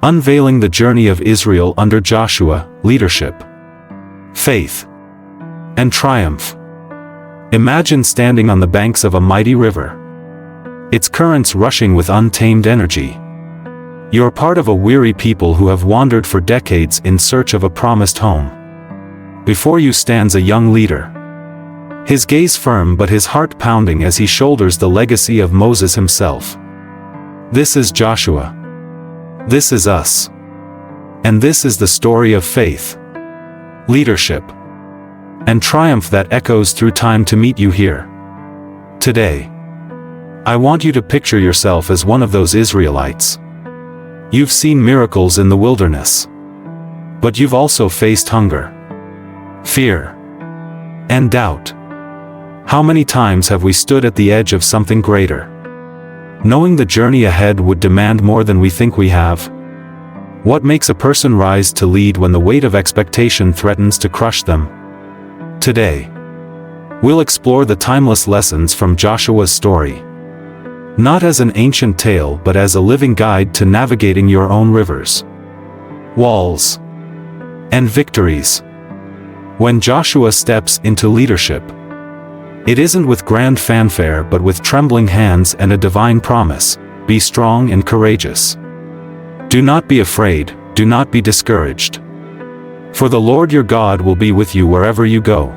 Unveiling the journey of Israel under Joshua, leadership, faith, and triumph. Imagine standing on the banks of a mighty river, its currents rushing with untamed energy. You're part of a weary people who have wandered for decades in search of a promised home. Before you stands a young leader, his gaze firm but his heart pounding as he shoulders the legacy of Moses himself. This is Joshua. This is us. And this is the story of faith, leadership, and triumph that echoes through time to meet you here. Today, I want you to picture yourself as one of those Israelites. You've seen miracles in the wilderness, but you've also faced hunger, fear, and doubt. How many times have we stood at the edge of something greater, knowing the journey ahead would demand more than we think we have? What makes a person rise to lead when the weight of expectation threatens to crush them? Today, we'll explore the timeless lessons from Joshua's story, not as an ancient tale but as a living guide to navigating your own rivers, walls, and victories. When Joshua steps into leadership, it isn't with grand fanfare but with trembling hands and a divine promise: be strong and courageous. Do not be afraid, do not be discouraged. For the Lord your God will be with you wherever you go.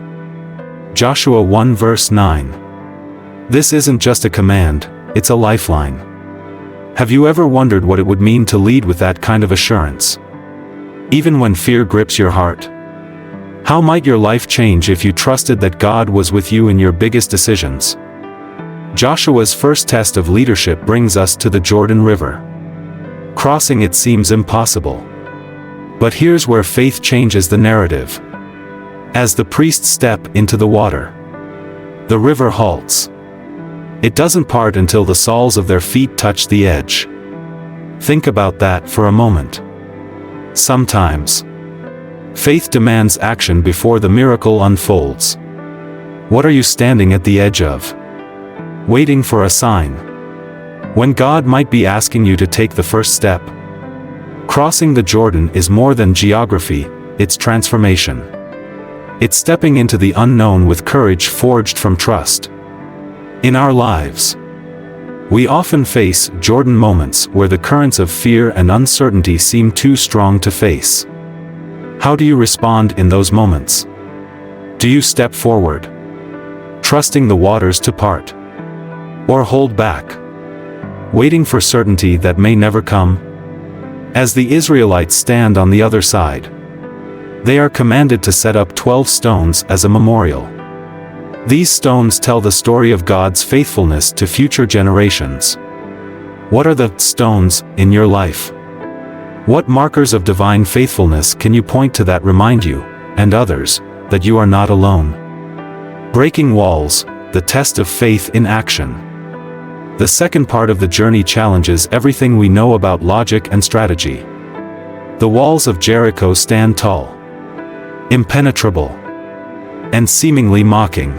Joshua 1 verse 9. This isn't just a command, it's a lifeline. Have you ever wondered what it would mean to lead with that kind of assurance, even when fear grips your heart? How might your life change if you trusted that God was with you in your biggest decisions? Joshua's first test of leadership brings us to the Jordan River. Crossing it seems impossible. But here's where faith changes the narrative. As the priests step into the water, the river halts. It doesn't part until the soles of their feet touch the edge. Think about that for a moment. Sometimes, faith demands action before the miracle unfolds. What are you standing at the edge of, waiting for a sign, when God might be asking you to take the first step? Crossing the Jordan is more than geography, it's transformation. It's stepping into the unknown with courage forged from trust. In our lives, we often face Jordan moments where the currents of fear and uncertainty seem too strong to face. How do you respond in those moments? Do you step forward, trusting the waters to part? Or hold back, waiting for certainty that may never come? As the Israelites stand on the other side, they are commanded to set up 12 stones as a memorial. These stones tell the story of God's faithfulness to future generations. What are the stones in your life? What markers of divine faithfulness can you point to that remind you, and others, that you are not alone? Breaking walls, the test of faith in action. The second part of the journey challenges everything we know about logic and strategy. The walls of Jericho stand tall, impenetrable, and seemingly mocking.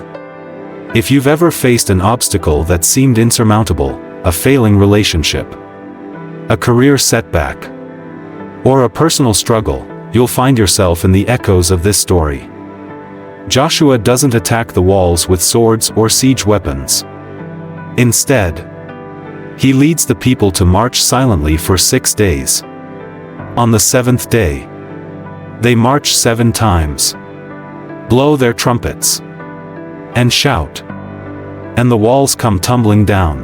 If you've ever faced an obstacle that seemed insurmountable, a failing relationship, a career setback, or a personal struggle, you'll find yourself in the echoes of this story. Joshua doesn't attack the walls with swords or siege weapons. Instead, he leads the people to march silently for 6 days. On the 7th day, they march 7 times, blow their trumpets, and shout, and the walls come tumbling down.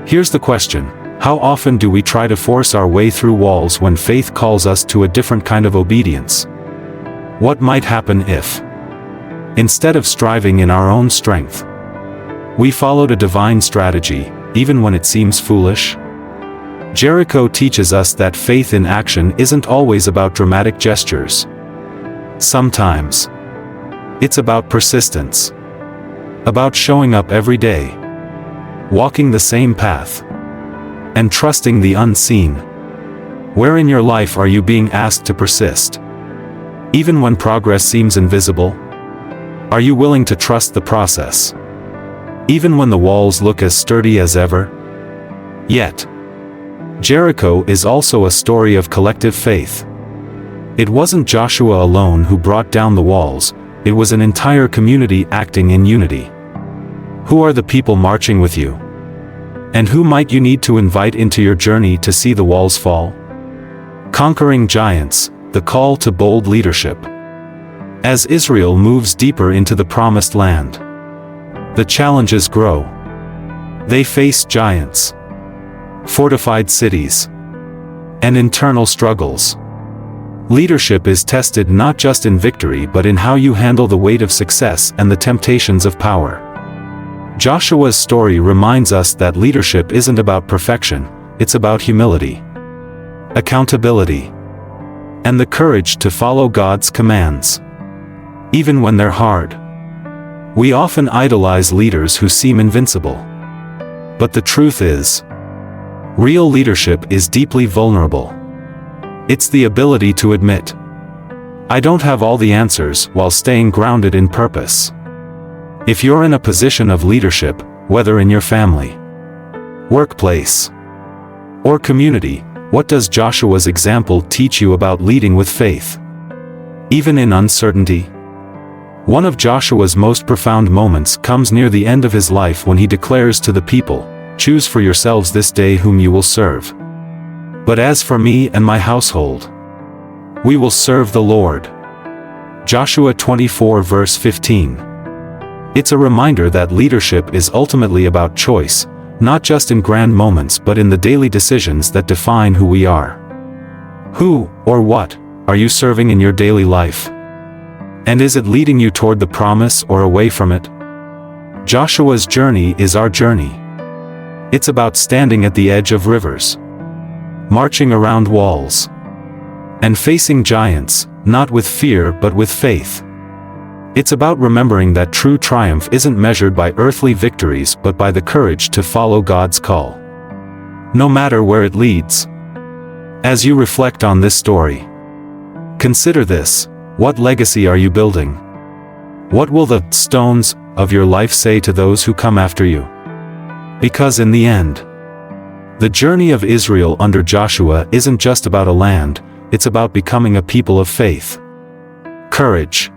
Here's the question: how often do we try to force our way through walls when faith calls us to a different kind of obedience? What might happen if, instead of striving in our own strength, we followed a divine strategy, even when it seems foolish? Jericho teaches us that faith in action isn't always about dramatic gestures. Sometimes, it's about persistence. About showing up every day, walking the same path, and trusting the unseen. Where in your life are you being asked to persist, even when progress seems invisible? Are you willing to trust the process, even when the walls look as sturdy as ever? Yet, Jericho is also a story of collective faith. It wasn't Joshua alone who brought down the walls, it was an entire community acting in unity. Who are the people marching with you? And who might you need to invite into your journey to see the walls fall? Conquering giants, the call to bold leadership. As Israel moves deeper into the promised land, the challenges grow. They face giants, fortified cities, and internal struggles. Leadership is tested not just in victory but in how you handle the weight of success and the temptations of power. Joshua's story reminds us that leadership isn't about perfection, it's about humility, accountability, and the courage to follow God's commands, even when they're hard. We often idolize leaders who seem invincible. But the truth is, real leadership is deeply vulnerable. It's the ability to admit, I don't have all the answers, while staying grounded in purpose. If you're in a position of leadership, whether in your family, workplace, or community, what does Joshua's example teach you about leading with faith? Even in uncertainty? One of Joshua's most profound moments comes near the end of his life when he declares to the people, "Choose for yourselves this day whom you will serve. But as for me and my household, we will serve the Lord." Joshua 24 verse 15. It's a reminder that leadership is ultimately about choice, not just in grand moments but in the daily decisions that define who we are. Who, or what, are you serving in your daily life? And is it leading you toward the promise or away from it? Joshua's journey is our journey. It's about standing at the edge of rivers, marching around walls, and facing giants, not with fear but with faith. It's about remembering that true triumph isn't measured by earthly victories but by the courage to follow God's call, no matter where it leads. As you reflect on this story, consider this: what legacy are you building? What will the stones of your life say to those who come after you? Because in the end, the journey of Israel under Joshua isn't just about a land, it's about becoming a people of faith, courage,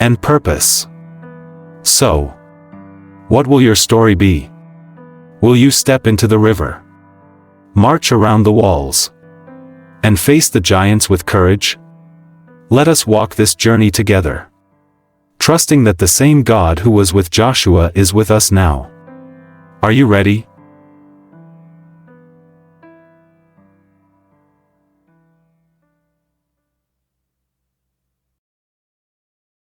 and purpose. So, what will your story be? Will you step into the river, march around the walls, and face the giants with courage? Let us walk this journey together, trusting that the same God who was with Joshua is with us now. Are you ready?